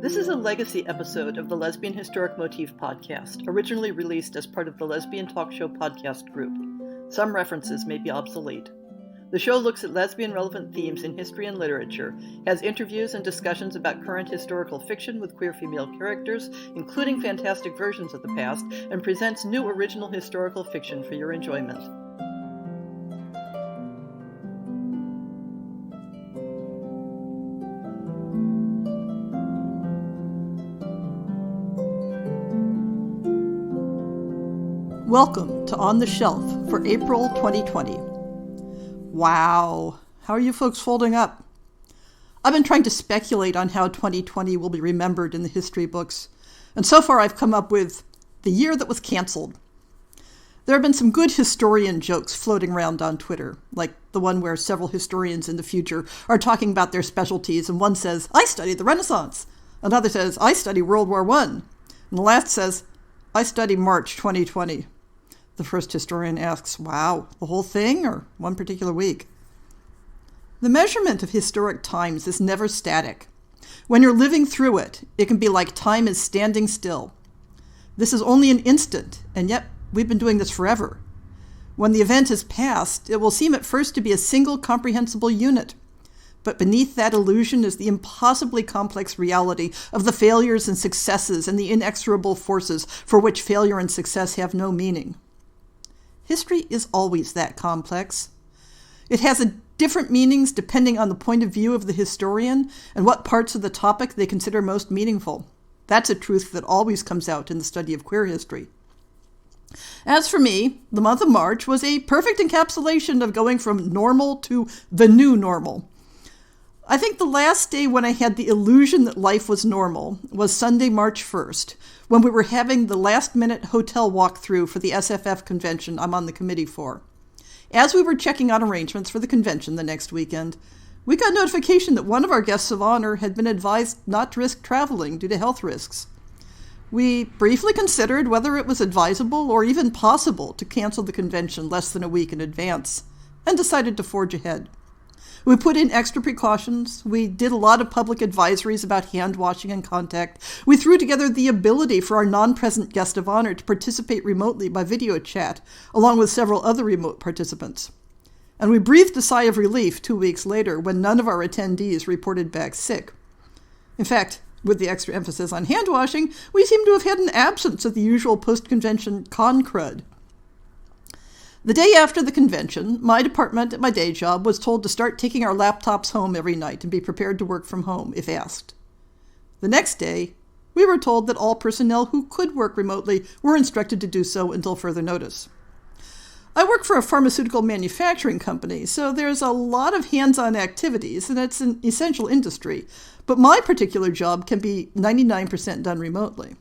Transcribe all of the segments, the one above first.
This is a legacy episode of the Lesbian Historic Motif Podcast, originally released as part of the Lesbian Talk Show podcast group. Some references may be obsolete. The show looks at lesbian-relevant themes in history and literature, has interviews and discussions about current historical fiction with queer female characters, including fantastic versions of the past, and presents new original historical fiction for your enjoyment. Welcome to On the Shelf for April 2020. Wow, how are you folks holding up? I've been trying to speculate on how 2020 will be remembered in the history books, and so far I've come up with the year that was canceled. There have been some good historian jokes floating around on Twitter, like the one where several historians in the future are talking about their specialties, and one says, I studied the Renaissance. Another says, I study World War I. And the last says, I study March 2020. The first historian asks, wow, the whole thing or one particular week? The measurement of historic times is never static. When you're living through it, it can be like time is standing still. This is only an instant, and yet we've been doing this forever. When the event is past, it will seem at first to be a single comprehensible unit. But beneath that illusion is the impossibly complex reality of the failures and successes and the inexorable forces for which failure and success have no meaning. History is always that complex. It has different meanings depending on the point of view of the historian and what parts of the topic they consider most meaningful. That's a truth that always comes out in the study of queer history. As for me, the month of March was a perfect encapsulation of going from normal to the new normal. I think the last day when I had the illusion that life was normal was Sunday, March 1st, when we were having the last-minute hotel walkthrough for the SFF convention I'm on the committee for. As we were checking out arrangements for the convention the next weekend, we got notification that one of our guests of honor had been advised not to risk traveling due to health risks. We briefly considered whether it was advisable or even possible to cancel the convention less than a week in advance, and decided to forge ahead. We put in extra precautions. We did a lot of public advisories about hand washing and contact. We threw together the ability for our non-present guest of honor to participate remotely by video chat, along with several other remote participants. And we breathed a sigh of relief 2 weeks later when none of our attendees reported back sick. In fact, with the extra emphasis on hand washing, we seem to have had an absence of the usual post-convention con crud. The day after the convention, my department at my day job was told to start taking our laptops home every night and be prepared to work from home if asked. The next day, we were told that all personnel who could work remotely were instructed to do so until further notice. I work for a pharmaceutical manufacturing company, so there's a lot of hands-on activities, and it's an essential industry, but my particular job can be 99% done remotely.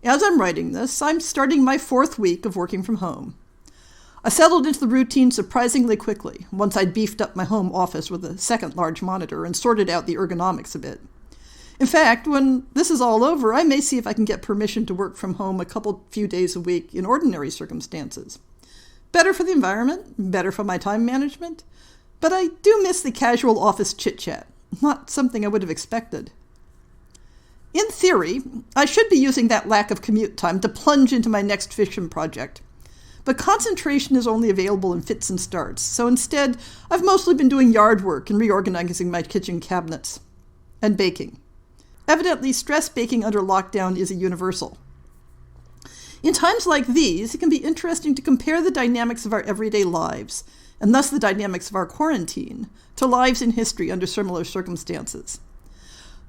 As I'm writing this, I'm starting my 4th week of working from home. I settled into the routine surprisingly quickly once I'd beefed up my home office with a second large monitor and sorted out the ergonomics a bit. In fact, when this is all over, I may see if I can get permission to work from home a few days a week in ordinary circumstances. Better for the environment, better for my time management, but I do miss the casual office chit-chat, not something I would have expected. In theory, I should be using that lack of commute time to plunge into my next fiction project. But concentration is only available in fits and starts, so instead, I've mostly been doing yard work and reorganizing my kitchen cabinets. And baking. Evidently, stress baking under lockdown is a universal. In times like these, it can be interesting to compare the dynamics of our everyday lives, and thus the dynamics of our quarantine, to lives in history under similar circumstances.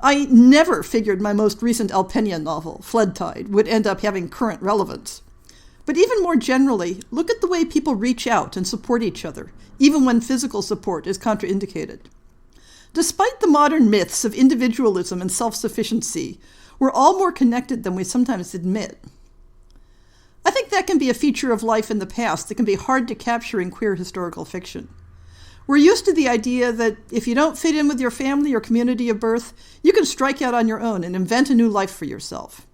I never figured my most recent Alpenia novel, Flood Tide, would end up having current relevance. But even more generally, look at the way people reach out and support each other, even when physical support is contraindicated. Despite the modern myths of individualism and self-sufficiency, we're all more connected than we sometimes admit. I think that can be a feature of life in the past that can be hard to capture in queer historical fiction. We're used to the idea that if you don't fit in with your family or community of birth, you can strike out on your own and invent a new life for yourself.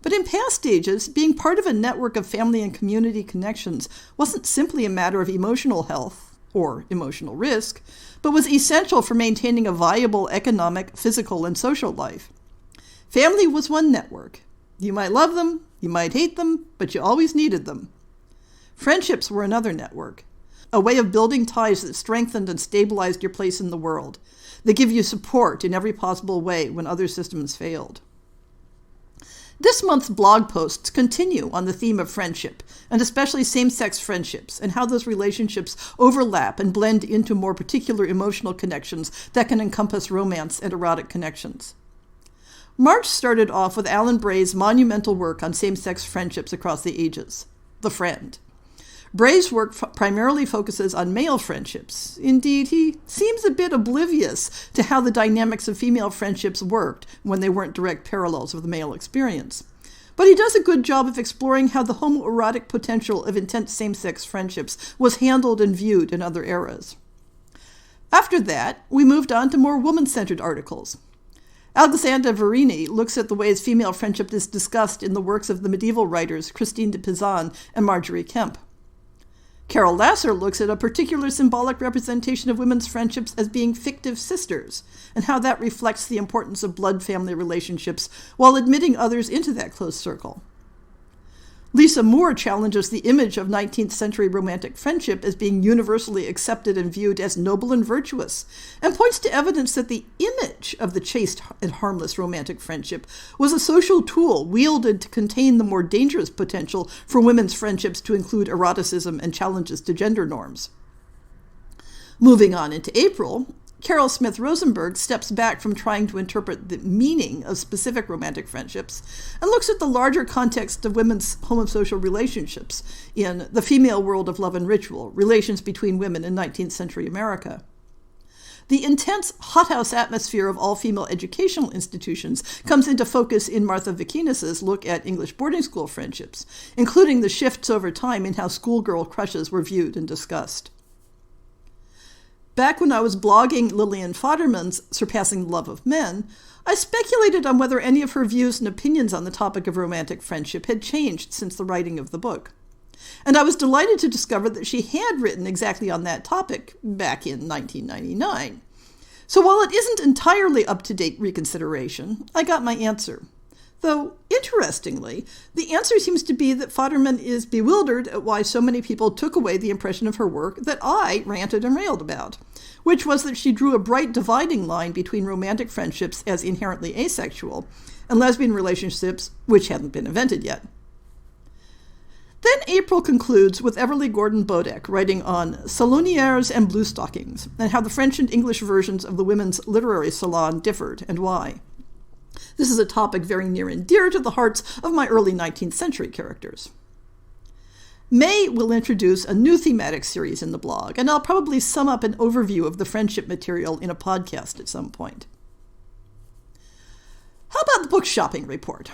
But in past ages, being part of a network of family and community connections wasn't simply a matter of emotional health or emotional risk, but was essential for maintaining a viable economic, physical, and social life. Family was one network. You might love them, you might hate them, but you always needed them. Friendships were another network, a way of building ties that strengthened and stabilized your place in the world, that give you support in every possible way when other systems failed. This month's blog posts continue on the theme of friendship, and especially same-sex friendships, and how those relationships overlap and blend into more particular emotional connections that can encompass romance and erotic connections. March started off with Alan Bray's monumental work on same-sex friendships across the ages, The Friend. Bray's work primarily focuses on male friendships. Indeed, he seems a bit oblivious to how the dynamics of female friendships worked when they weren't direct parallels of the male experience. But he does a good job of exploring how the homoerotic potential of intense same-sex friendships was handled and viewed in other eras. After that, we moved on to more woman-centered articles. Alexandra Verini looks at the ways female friendship is discussed in the works of the medieval writers Christine de Pizan and Marjorie Kemp. Carol Lasser looks at a particular symbolic representation of women's friendships as being fictive sisters, and how that reflects the importance of blood family relationships while admitting others into that close circle. Lisa Moore challenges the image of 19th century romantic friendship as being universally accepted and viewed as noble and virtuous, and points to evidence that the image of the chaste and harmless romantic friendship was a social tool wielded to contain the more dangerous potential for women's friendships to include eroticism and challenges to gender norms. Moving on into April, Carol Smith Rosenberg steps back from trying to interpret the meaning of specific romantic friendships and looks at the larger context of women's homosocial relationships in The Female World of Love and Ritual, Relations Between Women in 19th Century America. The intense hothouse atmosphere of all-female educational institutions comes into focus in Martha Vikinas' look at English boarding school friendships, including the shifts over time in how schoolgirl crushes were viewed and discussed. Back when I was blogging Lillian Fodderman's Surpassing the Love of Men, I speculated on whether any of her views and opinions on the topic of romantic friendship had changed since the writing of the book. And I was delighted to discover that she had written exactly on that topic back in 1999. So while it isn't entirely up-to-date reconsideration, I got my answer. Though, interestingly, the answer seems to be that Fodderman is bewildered at why so many people took away the impression of her work that I ranted and railed about, which was that she drew a bright dividing line between romantic friendships as inherently asexual and lesbian relationships which hadn't been invented yet. Then April concludes with Everly Gordon Bodek writing on salonières and bluestockings and how the French and English versions of the women's literary salon differed and why. This is a topic very near and dear to the hearts of my early 19th century characters. May will introduce a new thematic series in the blog, and I'll probably sum up an overview of the friendship material in a podcast at some point. How about the book shopping report?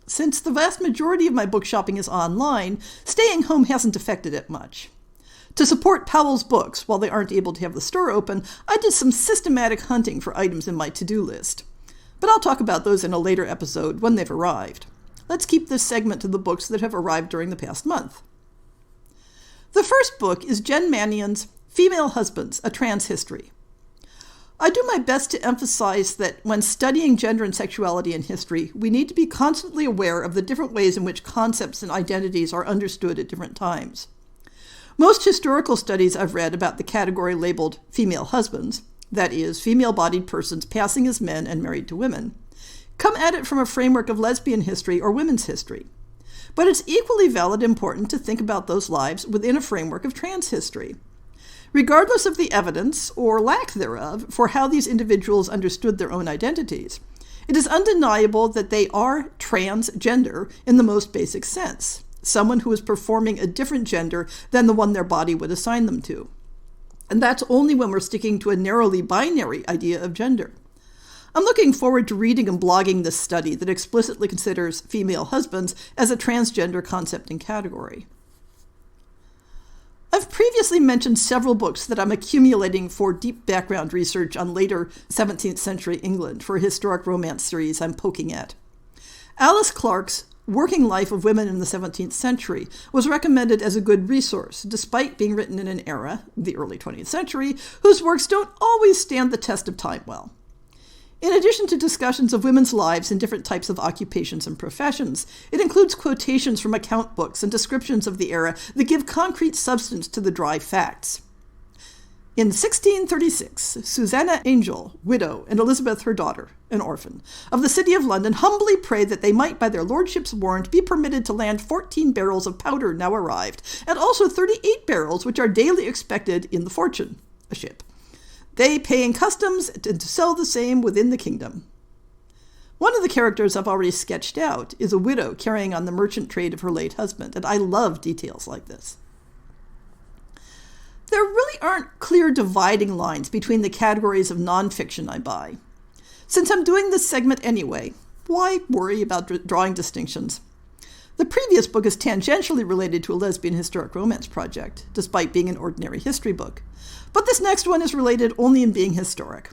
Since the vast majority of my book shopping is online, staying home hasn't affected it much. To support Powell's books while they aren't able to have the store open, I did some systematic hunting for items in my to-do list. But I'll talk about those in a later episode when they've arrived. Let's keep this segment to the books that have arrived during the past month. The first book is Jen Mannion's Female Husbands, A Trans History. I do my best to emphasize that when studying gender and sexuality in history, we need to be constantly aware of the different ways in which concepts and identities are understood at different times. Most historical studies I've read about the category labeled female husbands, that is, female-bodied persons passing as men and married to women, come at it from a framework of lesbian history or women's history. But it's equally valid and important to think about those lives within a framework of trans history. Regardless of the evidence, or lack thereof, for how these individuals understood their own identities, it is undeniable that they are transgender in the most basic sense, someone who is performing a different gender than the one their body would assign them to. And that's only when we're sticking to a narrowly binary idea of gender. I'm looking forward to reading and blogging this study that explicitly considers female husbands as a transgender concept and category. I've previously mentioned several books that I'm accumulating for deep background research on later 17th century England for a historic romance series I'm poking at. Alice Clark's Working Life of Women in the 17th Century was recommended as a good resource, despite being written in an era, the early 20th century, whose works don't always stand the test of time well. In addition to discussions of women's lives in different types of occupations and professions, it includes quotations from account books and descriptions of the era that give concrete substance to the dry facts. In 1636, Susanna Angel, widow, and Elizabeth, her daughter, an orphan, of the city of London, humbly prayed that they might, by their lordship's warrant, be permitted to land 14 barrels of powder now arrived, and also 38 barrels which are daily expected in the Fortune, a ship, they paying customs and to sell the same within the kingdom. One of the characters I've already sketched out is a widow carrying on the merchant trade of her late husband, and I love details like this. There really aren't clear dividing lines between the categories of nonfiction I buy. Since I'm doing this segment anyway, why worry about drawing distinctions? The previous book is tangentially related to a lesbian historic romance project, despite being an ordinary history book. But this next one is related only in being historic.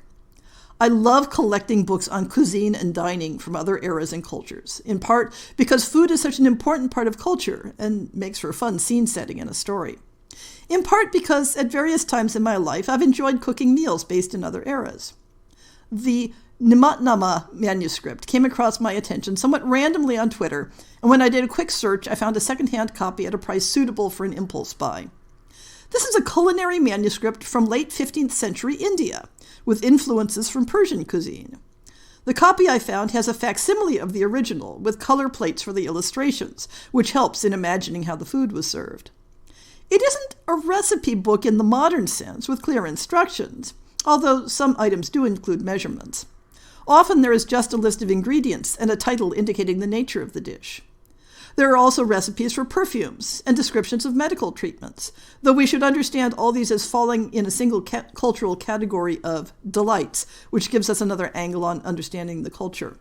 I love collecting books on cuisine and dining from other eras and cultures, in part because food is such an important part of culture and makes for a fun scene setting in a story. In part because at various times in my life I've enjoyed cooking meals based in other eras. The Nimatnama manuscript came across my attention somewhat randomly on Twitter, and when I did a quick search I found a second-hand copy at a price suitable for an impulse buy. This is a culinary manuscript from late 15th century India, with influences from Persian cuisine. The copy I found has a facsimile of the original, with color plates for the illustrations, which helps in imagining how the food was served. It isn't a recipe book in the modern sense, with clear instructions, although some items do include measurements. Often there is just a list of ingredients and a title indicating the nature of the dish. There are also recipes for perfumes and descriptions of medical treatments, though we should understand all these as falling in a single cultural category of delights, which gives us another angle on understanding the culture.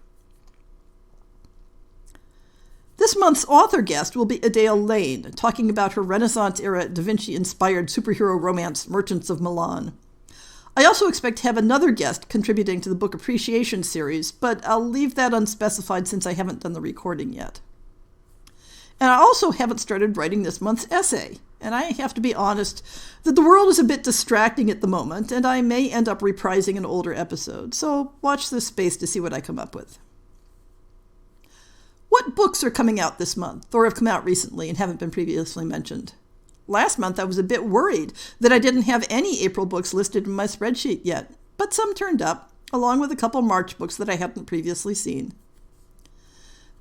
This month's author guest will be Adele Lane, talking about her Renaissance-era Da Vinci-inspired superhero romance, Merchants of Milan. I also expect to have another guest contributing to the book appreciation series, but I'll leave that unspecified since I haven't done the recording yet. And I also haven't started writing this month's essay, and I have to be honest that the world is a bit distracting at the moment, and I may end up reprising an older episode, so watch this space to see what I come up with. What books are coming out this month, or have come out recently and haven't been previously mentioned? Last month I was a bit worried that I didn't have any April books listed in my spreadsheet yet, but some turned up, along with a couple March books that I hadn't previously seen.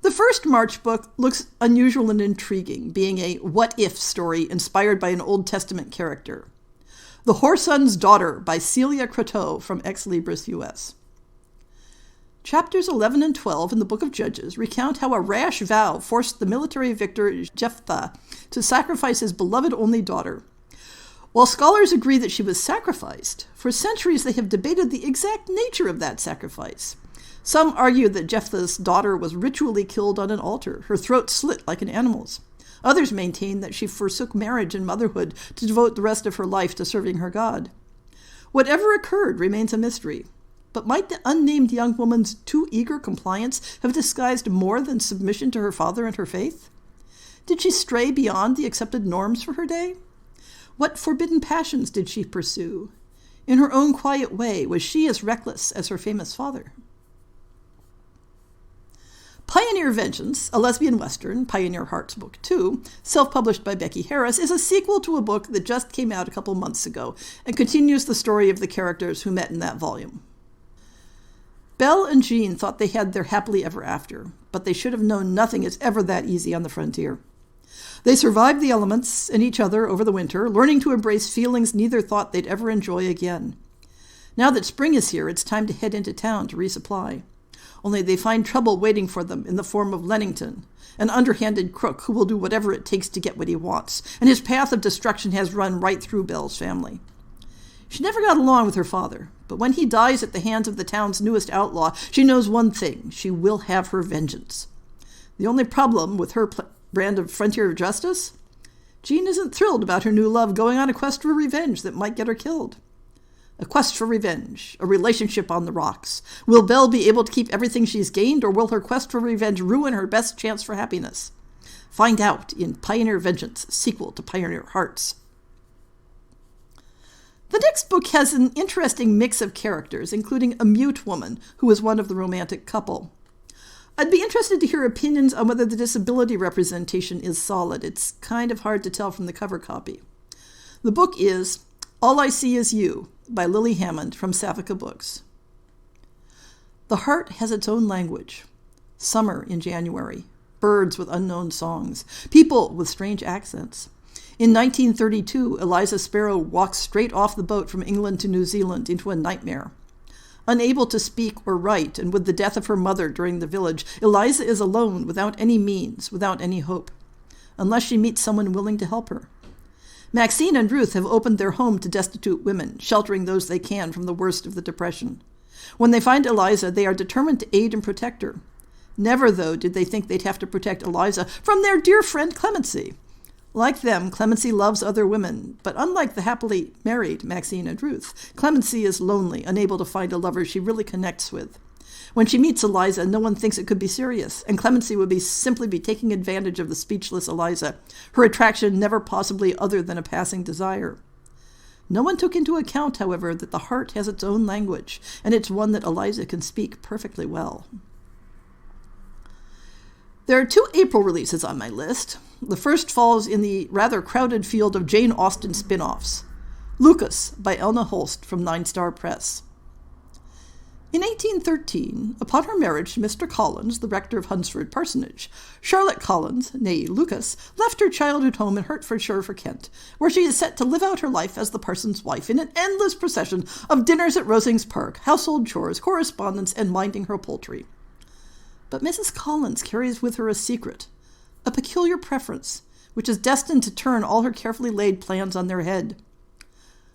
The first March book looks unusual and intriguing, being a what-if story inspired by an Old Testament character. The Whoreson's Daughter by Celia Croteau from Ex Libris US. Chapters 11 and 12 in the Book of Judges recount how a rash vow forced the military victor Jephthah to sacrifice his beloved only daughter. While scholars agree that she was sacrificed, for centuries they have debated the exact nature of that sacrifice. Some argue that Jephthah's daughter was ritually killed on an altar, her throat slit like an animal's. Others maintain that she forsook marriage and motherhood to devote the rest of her life to serving her God. Whatever occurred remains a mystery. But might the unnamed young woman's too eager compliance have disguised more than submission to her father and her faith? Did she stray beyond the accepted norms for her day? What forbidden passions did she pursue? In her own quiet way, was she as reckless as her famous father? Pioneer Vengeance, a lesbian western, Pioneer Hearts Book 2, self-published by Becky Harris, is a sequel to a book that just came out a couple months ago and continues the story of the characters who met in that volume. Belle and Jean thought they had their happily ever after, but they should have known nothing is ever that easy on the frontier. They survived the elements and each other over the winter, learning to embrace feelings neither thought they'd ever enjoy again. Now that spring is here, it's time to head into town to resupply. Only they find trouble waiting for them in the form of Lennington, an underhanded crook who will do whatever it takes to get what he wants, and his path of destruction has run right through Belle's family. She never got along with her father, but when he dies at the hands of the town's newest outlaw, she knows one thing: she will have her vengeance. The only problem with her brand of frontier justice? Jean isn't thrilled about her new love going on a quest for revenge that might get her killed. A quest for revenge, a relationship on the rocks. Will Belle be able to keep everything she's gained, or will her quest for revenge ruin her best chance for happiness? Find out in Pioneer Vengeance, sequel to Pioneer Hearts. The next book has an interesting mix of characters, including a mute woman who is one of the romantic couple. I'd be interested to hear opinions on whether the disability representation is solid. It's kind of hard to tell from the cover copy. The book is All I See Is You by Lily Hammond from Sapphic Books. The heart has its own language. Summer in January. Birds with unknown songs. People with strange accents. In 1932, Eliza Sparrow walks straight off the boat from England to New Zealand into a nightmare. Unable to speak or write, and with the death of her mother during the village, Eliza is alone, without any means, without any hope, unless she meets someone willing to help her. Maxine and Ruth have opened their home to destitute women, sheltering those they can from the worst of the Depression. When they find Eliza, they are determined to aid and protect her. Never, though, did they think they'd have to protect Eliza from their dear friend Clemency. Like them, Clemency loves other women, but unlike the happily married Maxine and Ruth, Clemency is lonely, unable to find a lover she really connects with. When she meets Eliza, no one thinks it could be serious, and Clemency would simply be taking advantage of the speechless Eliza, her attraction never possibly other than a passing desire. No one took into account, however, that the heart has its own language, and it's one that Eliza can speak perfectly well. There are 2 April releases on my list. The first falls in the rather crowded field of Jane Austen spin-offs. Lucas by Elna Holst from 9 Star Press. In 1813, upon her marriage to Mr. Collins, the rector of Hunsford Parsonage, Charlotte Collins, née Lucas, left her childhood home in Hertfordshire for Kent, where she is set to live out her life as the parson's wife in an endless procession of dinners at Rosings Park, household chores, correspondence, and minding her poultry. But Mrs. Collins carries with her a secret, a peculiar preference, which is destined to turn all her carefully laid plans on their head.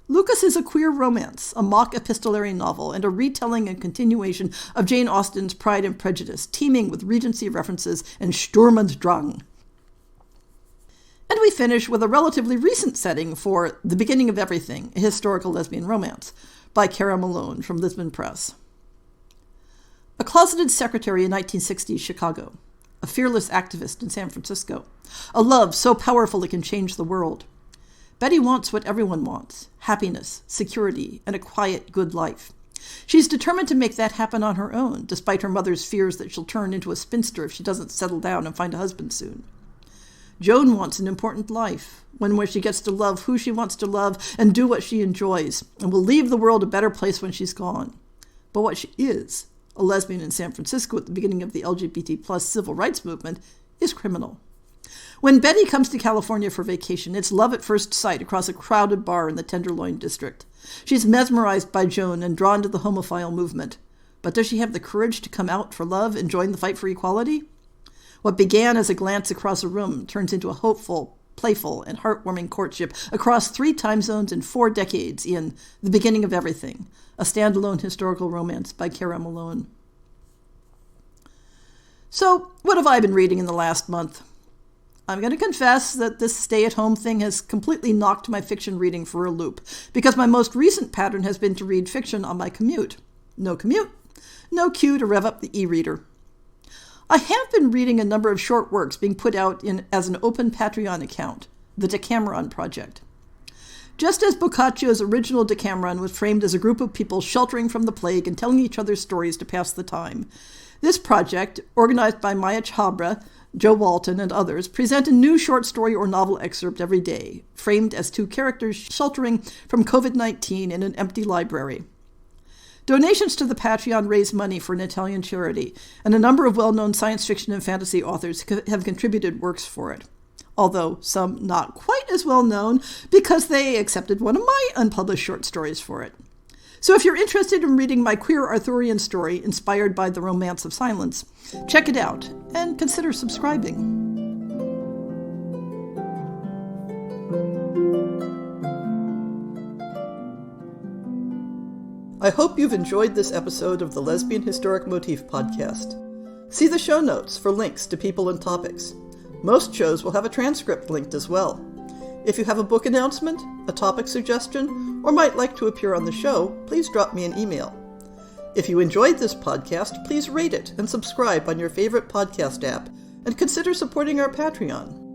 Lucas is a queer romance, a mock epistolary novel, and a retelling and continuation of Jane Austen's Pride and Prejudice, teeming with Regency references and Sturm und Drang. And we finish with a relatively recent setting for The Beginning of Everything, a historical lesbian romance, by Cara Malone from Lisbon Press. A closeted secretary in 1960s Chicago, a fearless activist in San Francisco, a love so powerful it can change the world. Betty wants what everyone wants, happiness, security, and a quiet, good life. She's determined to make that happen on her own, despite her mother's fears that she'll turn into a spinster if she doesn't settle down and find a husband soon. Joan wants an important life, one where she gets to love who she wants to love and do what she enjoys, and will leave the world a better place when she's gone. But what she is, a lesbian in San Francisco at the beginning of the LGBT+ civil rights movement, is criminal. When Betty comes to California for vacation, it's love at first sight across a crowded bar in the Tenderloin district. She's mesmerized by Joan and drawn to the homophile movement. But does she have the courage to come out for love and join the fight for equality? What began as a glance across a room turns into a hopeful, playful, and heartwarming courtship across 3 time zones and 4 decades in The Beginning of Everything, a standalone historical romance by Cara Malone. So, what have I been reading in the last month? I'm going to confess that this stay-at-home thing has completely knocked my fiction reading for a loop, because my most recent pattern has been to read fiction on my commute. No commute, no cue to rev up the e-reader. I have been reading a number of short works being put out as an open Patreon account, the Decameron Project. Just as Boccaccio's original Decameron was framed as a group of people sheltering from the plague and telling each other stories to pass the time, this project, organized by Maya Chabra, Joe Walton, and others, present a new short story or novel excerpt every day, framed as 2 characters sheltering from COVID-19 in an empty library. Donations to the Patreon raise money for an Italian charity, and a number of well-known science fiction and fantasy authors have contributed works for it, although some not quite as well-known because they accepted one of my unpublished short stories for it. So if you're interested in reading my queer Arthurian story inspired by the Romance of Silence, check it out and consider subscribing. I hope you've enjoyed this episode of the Lesbian Historic Motif Podcast. See the show notes for links to people and topics. Most shows will have a transcript linked as well. If you have a book announcement, a topic suggestion, or might like to appear on the show, please drop me an email. If you enjoyed this podcast, please rate it and subscribe on your favorite podcast app, and consider supporting our Patreon.